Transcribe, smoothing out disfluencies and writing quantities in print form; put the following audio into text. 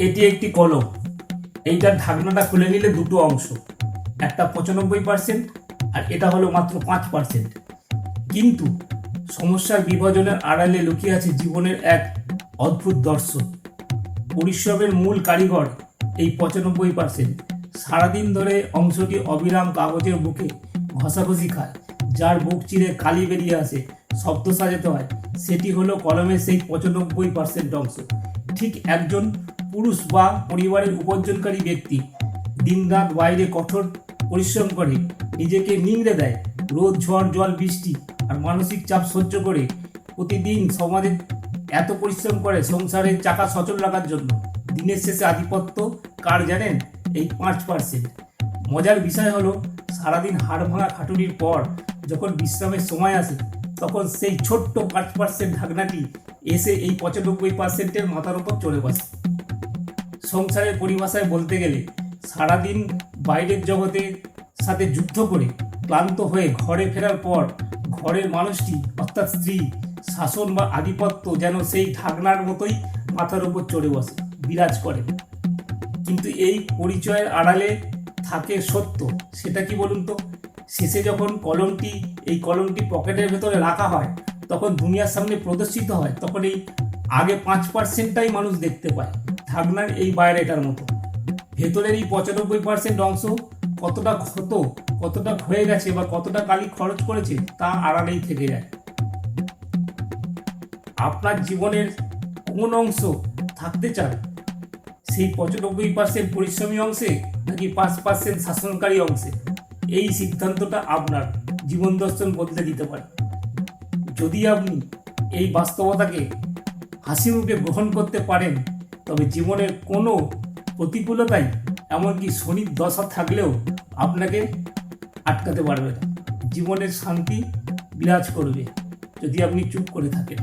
এটি একটি কলম। এইটার ঢাকনাটা খুলে নিলে দুটো অংশ, একটা 95% আর এটা হলো মাত্র 5%। কিন্তু সমস্যার বিভাজনের আড়ালে লুকিয়ে আছে জীবনের এক অদ্ভুত দর্শন। পরিশ্রমের মূল কারিগর এই 95%। সারাদিন ধরে অংশটি অবিরাম কাগজের বুকে ঘষাঘষি খায়, যার বুক চিরে কালি বেরিয়ে আসে, শব্দ সাজাতে হয়, সেটি হলো কলমের সেই 95% অংশ। ঠিক একজন পুরুষ বা পরিবারের উপার্জনকারী ব্যক্তি দিনরাত বাইরে কঠোর পরিশ্রম করে, নিজেকে নিংড়ে দেয়, রোদ ঝড় জল বৃষ্টি আর মানসিক চাপ সহ্য করে প্রতিদিন সমাজে এত পরিশ্রম করে সংসারের চাকা সচল রাখার জন্য। দিনের শেষে আধিপত্য কার জানেন? এই 5%। মজার বিষয় হলো, সারাদিন হাড় ভাঙা খাটুনির পর যখন বিশ্রামের সময় আসে, তখন সেই ছোট্ট 5% ঢাকনাটি এসে এই 95%-এর মাথার উপর চড়ে বসে। সংসারের পরিভাষায় বলতে গেলে, সারাদিন বাইরের জগতের সাথে যুদ্ধ করে ক্লান্ত হয়ে ঘরে ফেরার পর ঘরের মানুষটি অর্থাৎ স্ত্রী, শাসন বা আধিপত্য যেন সেই ঢাকনার মতোই মাথার উপর চড়ে বসে, বিরাজ করে। কিন্তু এই পরিচয়ের আড়ালে থাকে সত্য। সেটা কি বলুন তো? শেষে যখন এই কলমটি পকেটের ভেতরে রাখা হয়, তখন দুনিয়ার সামনে প্রদর্শিত হয়, তখন এই আগে 5%টাই মানুষ দেখতে পায়। ঢাকনার এই বাইরেটার মতো ভেতরের এই 95% অংশ কতটা ক্ষত, কতটা ক্ষয়ে গেছে বা কতটা কালি খরচ করেছে, তা আড়ালেই থেকে যায়। আপনার জীবনের কোন অংশ থাকতে চান? সেই 95% পরিশ্রমী অংশে নাকি 5% শাসনকারী অংশে? এই সিদ্ধান্তটা আপনার জীবন দর্শন বদলে দিতে পারে। যদি আপনি এই বাস্তবতাকে হাসি মুখে গ্রহণ করতে পারেন, তবে জীবনের কোনো প্রতিকূলতাই, এমনকি শনির দশা থাকলেও আপনাকে আটকাতে পারবে না। জীবনের শান্তি বিরাজ করবে যদি আপনি চুপ করে থাকেন।